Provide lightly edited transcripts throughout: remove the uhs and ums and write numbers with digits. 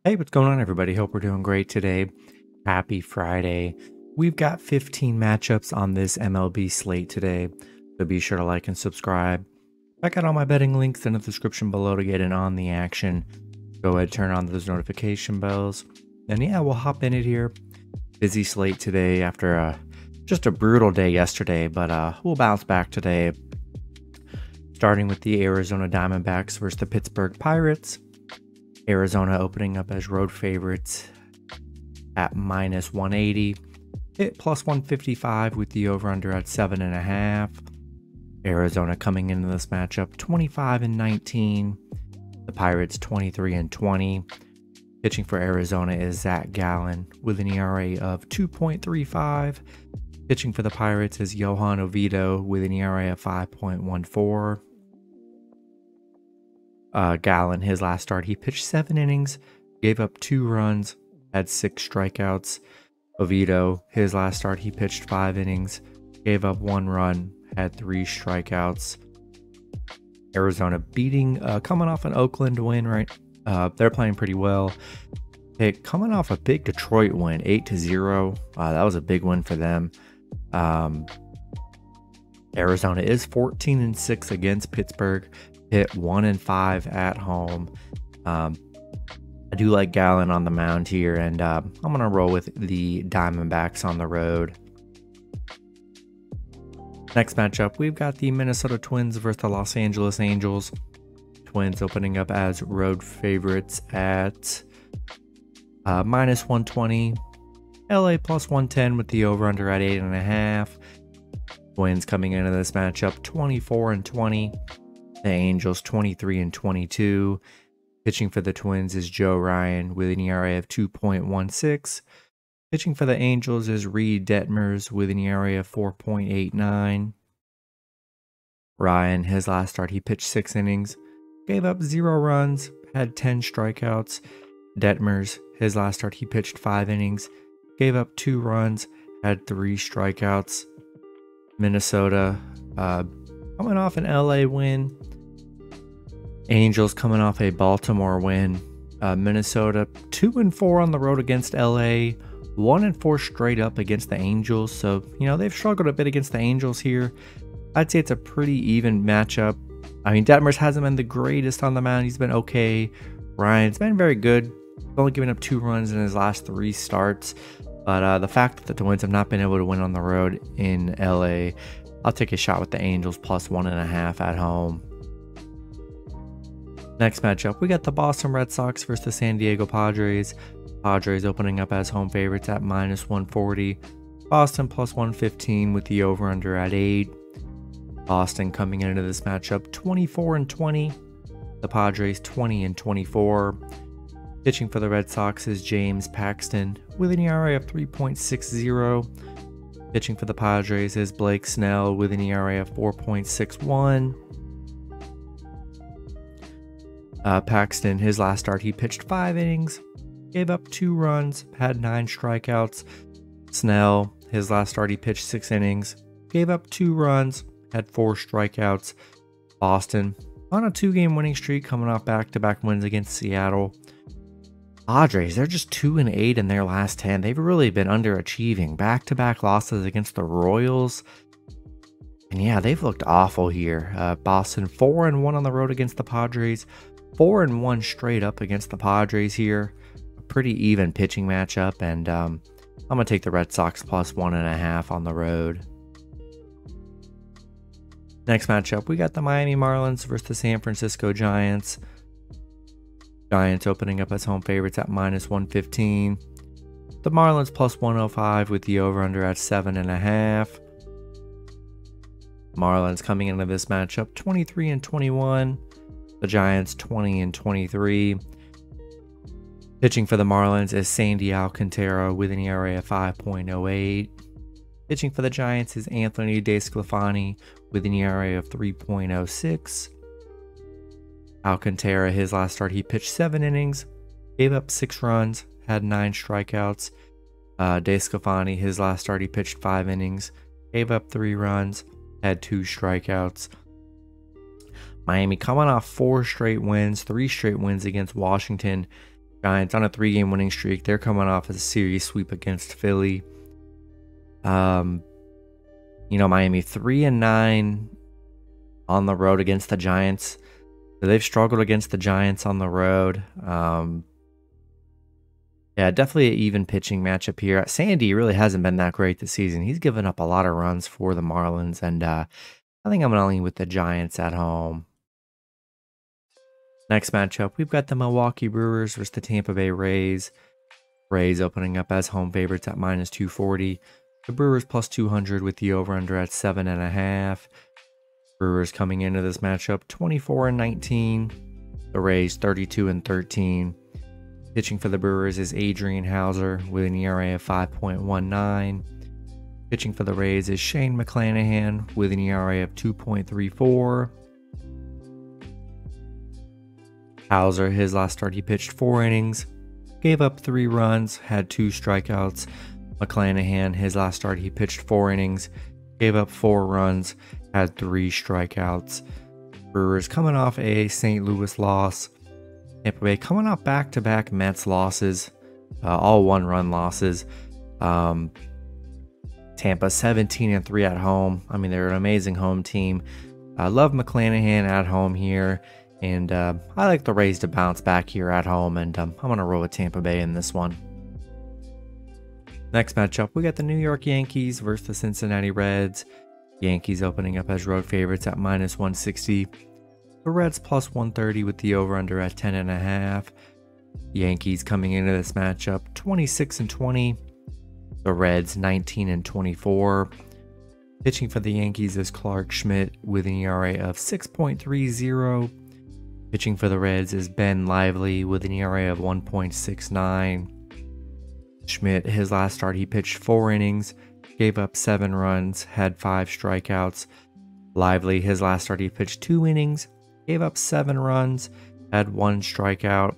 Hey, what's going on, everybody? Hope we're doing great today. Happy Friday. We've got 15 matchups on this MLB slate today, so be sure to like and subscribe. Check out all my betting links in the description below to get in on the action. Go ahead, turn on those notification bells. And yeah, we'll hop in it here. Busy slate today after just a brutal day yesterday, but we'll bounce back today. Starting with the Arizona Diamondbacks versus the Pittsburgh Pirates. Arizona opening up as road favorites at minus 180. Hit plus 155 with the over-under at 7.5. Arizona coming into this matchup 25-19. The Pirates 23-20. Pitching for Arizona is Zach Gallen with an ERA of 2.35. Pitching for the Pirates is Johan Oviedo with an ERA of 5.14. Gallen, his last start, he pitched 7 innings, gave up 2 runs, had 6 strikeouts. Oviedo, his last start, he pitched 5 innings, gave up 1 run, had 3 strikeouts. Arizona beating, coming off an Oakland win, right? They're playing pretty well. Coming off a big Detroit win, 8-0. That was a big win for them. Arizona is 14-6 against Pittsburgh. Hit 1-5 at home. I do like Gallen on the mound here, and I'm gonna roll with the Diamondbacks on the road. Next matchup, we've got the Minnesota Twins versus the Los Angeles Angels. Twins opening up as road favorites at minus 120. LA plus 110 with the over/under at 8.5. Twins coming into this matchup 24-20. The Angels 23-22. Pitching for the Twins is Joe Ryan with an ERA of 2.16. Pitching for the Angels is Reed Detmers with an ERA of 4.89. Ryan, his last start, he pitched 6 innings, gave up 0 runs, had 10 strikeouts. Detmers, his last start, he pitched 5 innings, gave up 2 runs, had 3 strikeouts. Minnesota, coming off an LA win. Angels coming off a Baltimore win. Minnesota 2-4 on the road against LA, 1-4 straight up against the Angels. So, you know, they've struggled a bit against the Angels here. I'd say it's a pretty even matchup. I mean, Detmers hasn't been the greatest on the mound. He's been okay. Ryan's been very good. He's only given up 2 runs in his last 3 starts. But the fact that the Twins have not been able to win on the road in LA, I'll take a shot with the Angels plus 1.5 at home. Next matchup, we got the Boston Red Sox versus the San Diego Padres. Padres opening up as home favorites at minus 140. Boston plus 115 with the over/under at 8. Boston coming into this matchup 24-20. The Padres 20-24. Pitching for the Red Sox is James Paxton with an ERA of 3.60. Pitching for the Padres is Blake Snell with an ERA of 4.61. Paxton, his last start, he pitched 5 innings, gave up 2 runs, had 9 strikeouts. Snell, his last start, he pitched 6 innings, gave up 2 runs, had 4 strikeouts. Boston on a 2-game winning streak, coming off back-to-back wins against Seattle. Padres, they're just 2-8 in their last 10. They've really been underachieving. Back-to-back losses against the Royals. And yeah, they've looked awful here. Boston 4-1 on the road against the Padres. 4-1 straight up against the Padres here. A pretty even pitching matchup, and I'm going to take the Red Sox plus 1.5 on the road. Next matchup, we got the Miami Marlins versus the San Francisco Giants. Giants opening up as home favorites at minus 115. The Marlins plus 105 with the over/under at 7.5. Marlins coming into this matchup 23-21. The Giants 20-23. Pitching for the Marlins is Sandy Alcantara with an ERA of 5.08. Pitching for the Giants is Anthony DeSclafani with an ERA of 3.06. Alcantara, his last start, he pitched 7 innings, gave up 6 runs, had 9 strikeouts. DeSclafani, his last start, he pitched 5 innings, gave up 3 runs, had 2 strikeouts. Miami coming off 4 straight wins, 3 straight wins against Washington Giants on a 3-game winning streak. They're coming off a series sweep against Philly. Miami 3-9 on the road against the Giants. So they've struggled against the Giants on the road. Yeah, definitely an even pitching matchup here. Sandy really hasn't been that great this season. He's given up a lot of runs for the Marlins, and I think I'm going to lean with the Giants at home. Next matchup, we've got the Milwaukee Brewers versus the Tampa Bay Rays. Rays opening up as home favorites at -240. The Brewers plus 200 with the over-under at 7.5. Brewers coming into this matchup 24-19. The Rays 32-13. Pitching for the Brewers is Adrian Hauser with an ERA of 5.19. Pitching for the Rays is Shane McClanahan with an ERA of 2.34. Hauser, his last start, he pitched 4 innings, gave up 3 runs, had 2 strikeouts. McClanahan, his last start, he pitched 4 innings, gave up 4 runs, had 3 strikeouts. Brewers coming off a St. Louis loss. Tampa Bay coming off back-to-back Mets losses, all 1-run losses. Tampa 17-3 at home. I mean, they're an amazing home team. I love McClanahan at home here, and I like the Rays to bounce back here at home, and I'm going to roll with Tampa Bay in this one. Next matchup, we got the New York Yankees versus the Cincinnati Reds. Yankees opening up as road favorites at -160. The Reds plus 130 with the over-under at 10.5. Yankees coming into this matchup 26-20. The Reds 19-24. Pitching for the Yankees is Clark Schmidt with an ERA of 6.30. Pitching for the Reds is Ben Lively with an ERA of 1.69. Schmidt, his last start, he pitched 4 innings, gave up 7 runs, had 5 strikeouts. Lively, his last start, he pitched 2 innings, gave up 7 runs, had 1 strikeout.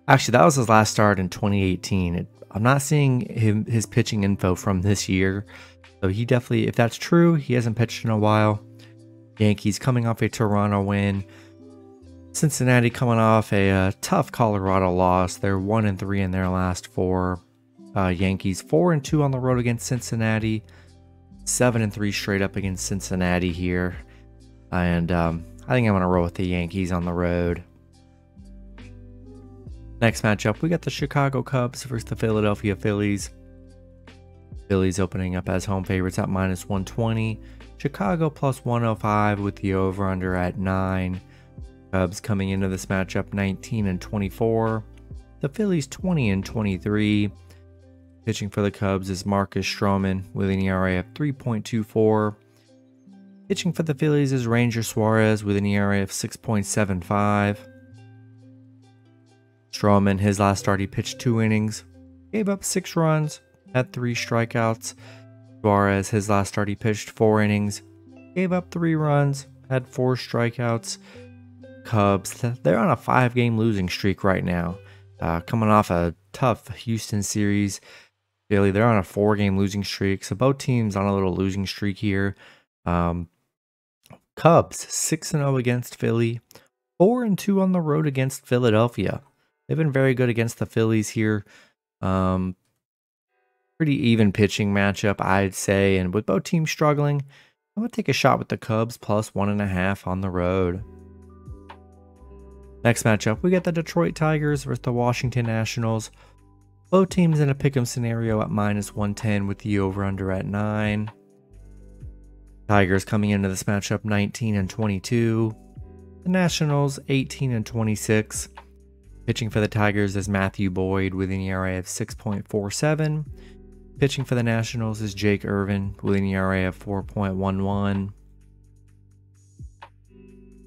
Actually, that was his last start in 2018. I'm not seeing his pitching info from this year. So he definitely, if that's true, he hasn't pitched in a while. Yankees coming off a Toronto win. Cincinnati coming off a tough Colorado loss. They're 1-3 in their last 4. Yankees 4-2 on the road against Cincinnati. 7-3 straight up against Cincinnati here. And I think I'm going to roll with the Yankees on the road. Next matchup, we got the Chicago Cubs versus the Philadelphia Phillies. Phillies opening up as home favorites at -120. Chicago plus 105 with the over-under at 9. Cubs coming into this matchup 19-24. The Phillies 20-23. Pitching for the Cubs is Marcus Stroman with an ERA of 3.24. Pitching for the Phillies is Ranger Suarez with an ERA of 6.75. Stroman, his last start, he pitched 2 innings, gave up 6 runs, had 3 strikeouts. Suarez, his last start, he pitched 4 innings, gave up 3 runs, had 4 strikeouts. Cubs, they're on a 5-game losing streak right now. Coming off a tough Houston series. Philly, they're on a 4-game losing streak. So both teams on a little losing streak here. Cubs 6-0 against Philly, 4-2 on the road against Philadelphia. They've been very good against the Phillies here. Pretty even pitching matchup, I'd say. And with both teams struggling, I'm going to take a shot with the Cubs plus 1.5 on the road. Next matchup, we got the Detroit Tigers versus the Washington Nationals. Both teams in a pick'em scenario at -110 with the over-under at 9. Tigers coming into this matchup 19-22. The Nationals 18-26. Pitching for the Tigers is Matthew Boyd with an ERA of 6.47. Pitching for the Nationals is Jake Irvin with an ERA of 4.11.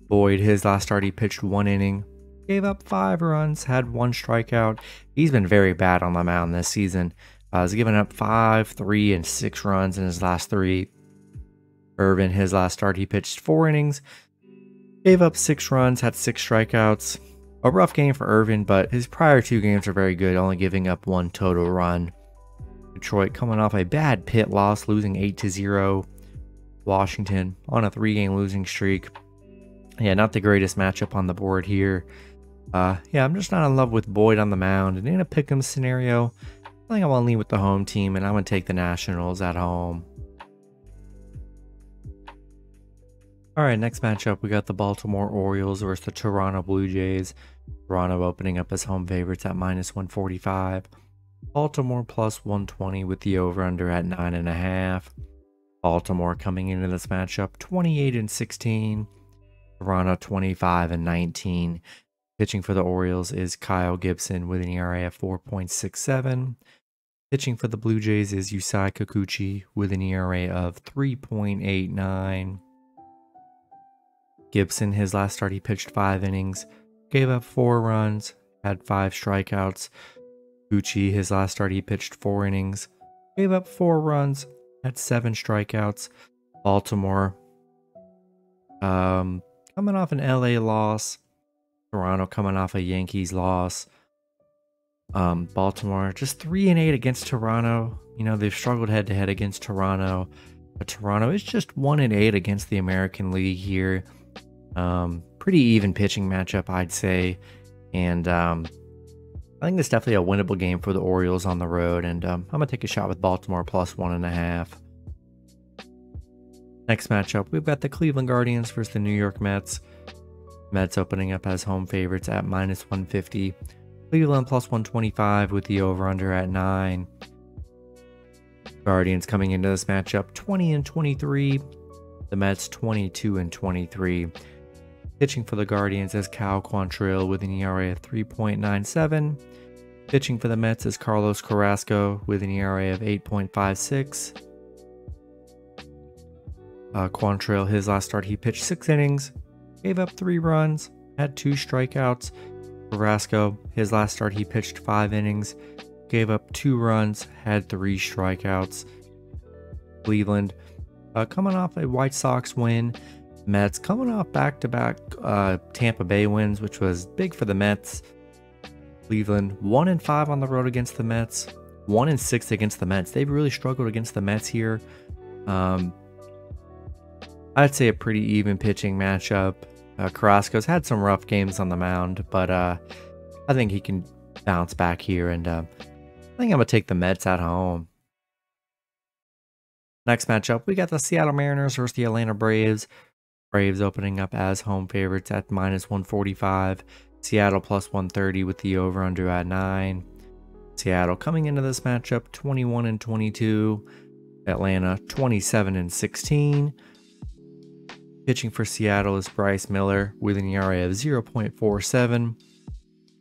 Boyd, his last start, he pitched 1 inning, gave up 5 runs, had 1 strikeout. He's been very bad on the mound this season. He's given up 5, 3, and 6 runs in his last 3. Irvin, his last start, he pitched 4 innings, gave up 6 runs, had 6 strikeouts. A rough game for Irvin, but his prior 2 games are very good, only giving up 1 total run. Detroit coming off a bad pit loss, losing 8-0. Washington on a 3-game losing streak. Yeah, not the greatest matchup on the board here. Yeah, I'm just not in love with Boyd on the mound. And in a pick'em scenario, I think I want to lean with the home team, and I'm going to take the Nationals at home. All right, next matchup, we got the Baltimore Orioles versus the Toronto Blue Jays. Toronto opening up as home favorites at -145. Baltimore plus 120 with the over-under at 9.5. Baltimore coming into this matchup 28-16. Toronto 25-19. Pitching for the Orioles is Kyle Gibson with an ERA of 4.67. Pitching for the Blue Jays is Yusei Kikuchi with an ERA of 3.89. Gibson, his last start, he pitched 5 innings, gave up 4 runs, had 5 strikeouts. Kikuchi, his last start, he pitched 4 innings, gave up 4 runs, had 7 strikeouts. Baltimore, coming off an LA loss. Toronto coming off a Yankees loss. Baltimore just 3-8 against Toronto. You know, they've struggled head-to-head against Toronto. But Toronto is just 1-8 against the American League here. Pretty even pitching matchup, I'd say. And I think this is definitely a winnable game for the Orioles on the road. And I'm going to take a shot with Baltimore plus 1.5. Next matchup, we've got the Cleveland Guardians versus the New York Mets. Mets opening up as home favorites at -150. Cleveland plus 125 with the over-under at 9. Guardians coming into this matchup 20-23. The Mets 22-23. Pitching for the Guardians is Cal Quantrill with an ERA of 3.97. Pitching for the Mets is Carlos Carrasco with an ERA of 8.56. Quantrill, his last start, he pitched 6 innings, gave up 3 runs, had 2 strikeouts. Carrasco, his last start, he pitched 5 innings, gave up 2 runs, had 3 strikeouts. Cleveland, coming off a White Sox win. Mets coming off back-to-back Tampa Bay wins, which was big for the Mets. Cleveland 1-5 on the road against the Mets, 1-6 against the Mets. They've really struggled against the Mets here. I'd say a pretty even pitching matchup. Carrasco's had some rough games on the mound, but I think he can bounce back here, and I think I'm going to take the Mets at home. Next matchup, we got the Seattle Mariners versus the Atlanta Braves. Braves opening up as home favorites at -145. Seattle plus 130 with the over-under at 9. Seattle coming into this matchup 21-22. Atlanta 27-16. Pitching for Seattle is Bryce Miller with an ERA of 0.47.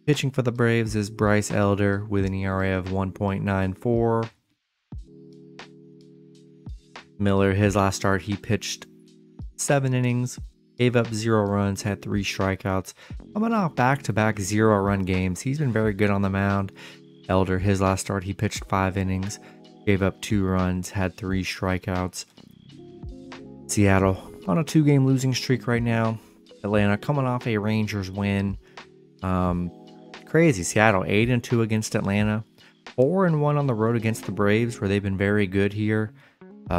Pitching for the Braves is Bryce Elder with an ERA of 1.94. Miller, his last start, he pitched 7 innings, gave up 0 runs, had 3 strikeouts. Coming off back-to-back 0-run games, he's been very good on the mound. Elder, his last start, he pitched 5 innings, gave up 2 runs, had 3 strikeouts. Seattle on a 2-game losing streak right now. Atlanta coming off a Rangers win. Crazy. Seattle 8-2 against Atlanta. 4-1 on the road against the Braves, where they've been very good here.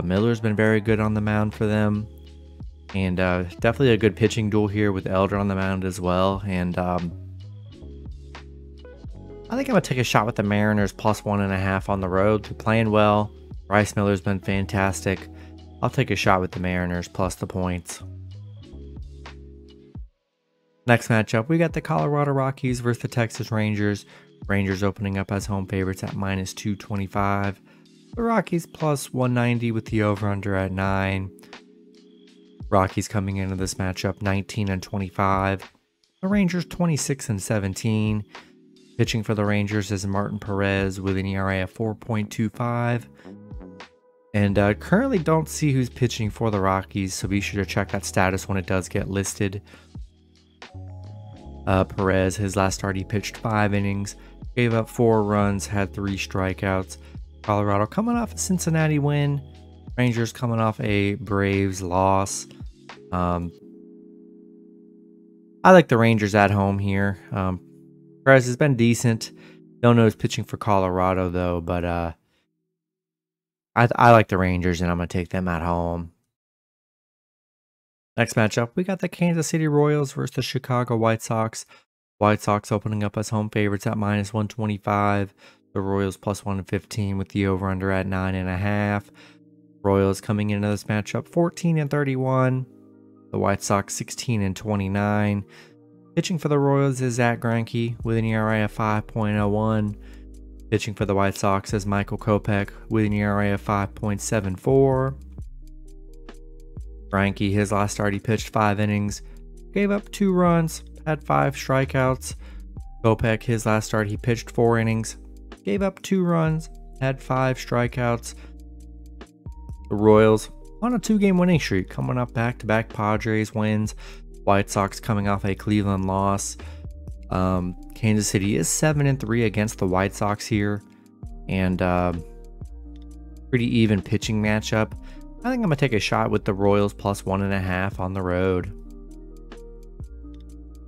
Miller's been very good on the mound for them. And definitely a good pitching duel here with Elder on the mound as well. And I think I'm going to take a shot with the Mariners plus 1.5 on the road. They're playing well. Bryce Miller's been fantastic. I'll take a shot with the Mariners plus the points. Next matchup, we got the Colorado Rockies versus the Texas Rangers. Rangers opening up as home favorites at -225. The Rockies plus 190 with the over-under at 9. Rockies coming into this matchup 19-25. The Rangers 26-17. Pitching for the Rangers is Martin Perez with an ERA of 4.25. And currently don't see who's pitching for the Rockies, so be sure to check that status when it does get listed. Perez, his last start, he pitched 5 innings, gave up 4 runs, had 3 strikeouts. Colorado coming off a Cincinnati win. Rangers coming off a Braves loss. I like the Rangers at home here. Perez has been decent. Don't know who's pitching for Colorado though, but I like the Rangers, and I'm going to take them at home. Next matchup, we got the Kansas City Royals versus the Chicago White Sox. White Sox opening up as home favorites at -125. The Royals +115 with the over-under at 9.5. Royals coming into this matchup 14-31. The White Sox 16-29. Pitching for the Royals is Zach Greinke with an ERA of 5.01. Pitching for the White Sox is Michael Kopech with an ERA of 5.74. Greinke, his last start, he pitched 5 innings, gave up 2 runs, had 5 strikeouts. Kopech, his last start, he pitched 4 innings, gave up 2 runs, had 5 strikeouts. The Royals on a 2-game winning streak, coming up back-to-back Padres wins. White Sox coming off a Cleveland loss. Kansas City is 7-3 against the White Sox here, and pretty even pitching matchup. I think I'm gonna take a shot with the Royals +1.5 on the road.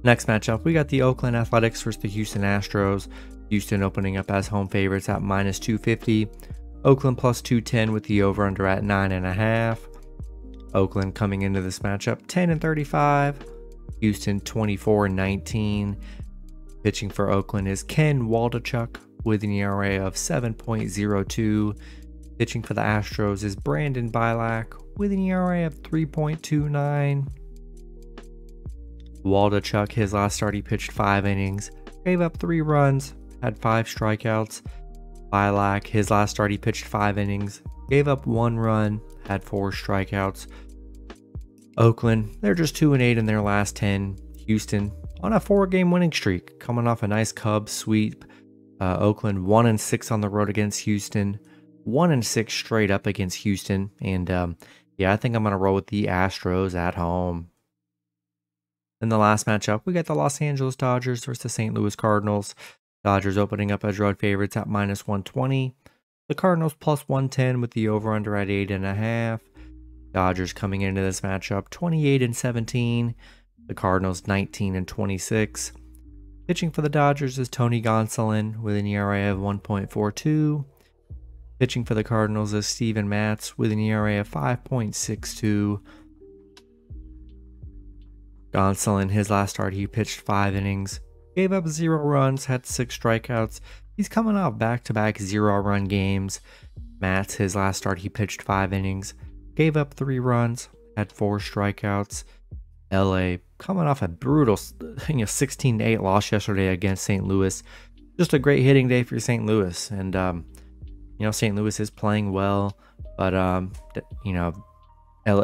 Next matchup, we got the Oakland Athletics versus the Houston Astros. Houston opening up as home favorites at -250. Oakland +210 with the over-under at 9.5. Oakland coming into this matchup 10-35. Houston 24-19. Pitching for Oakland is Ken Waldichuk with an ERA of 7.02. Pitching for the Astros is Brandon Bilak with an ERA of 3.29. Waldichuk, his last start, he pitched 5 innings, gave up 3 runs, had 5 strikeouts. Bilak, his last start, he pitched 5 innings, gave up 1 run, had 4 strikeouts. Oakland, they're just 2-8 in their last 10. Houston on a 4-game winning streak, coming off a nice Cubs sweep. Oakland 1-6 on the road against Houston, 1-6 straight up against Houston, and yeah, I think I'm gonna roll with the Astros at home. In the last matchup, we got the Los Angeles Dodgers versus the St. Louis Cardinals. Dodgers opening up as road favorites at -120. The Cardinals +110 with the over-under at 8.5. Dodgers coming into this matchup 28-17. The Cardinals 19-26. Pitching for the Dodgers is Tony Gonsolin with an ERA of 1.42. Pitching for the Cardinals is Steven Matz with an ERA of 5.62. Gonsolin, his last start, he pitched 5 innings, gave up 0 runs, had 6 strikeouts. He's coming off back-to-back 0-run games. Matz, his last start, he pitched 5 innings, gave up 3 runs, had 4 strikeouts. LA coming off a brutal 16-8 loss yesterday against St. Louis. Just a great hitting day for St. Louis, and St. Louis is playing well, but LA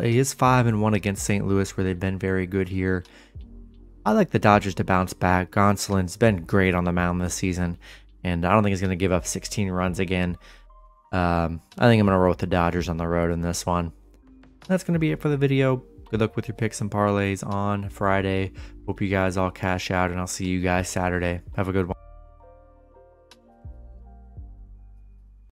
is 5-1 against St. Louis, where they've been very good here. I like the Dodgers to bounce back. Gonsolin's been great on the mound this season, and I don't think he's going to give up 16 runs again. I think I'm going to roll with the Dodgers on the road in this one. That's going to be it for the video. Good luck with your picks and parlays on Friday. Hope you guys all cash out, and I'll see you guys Saturday. Have a good one.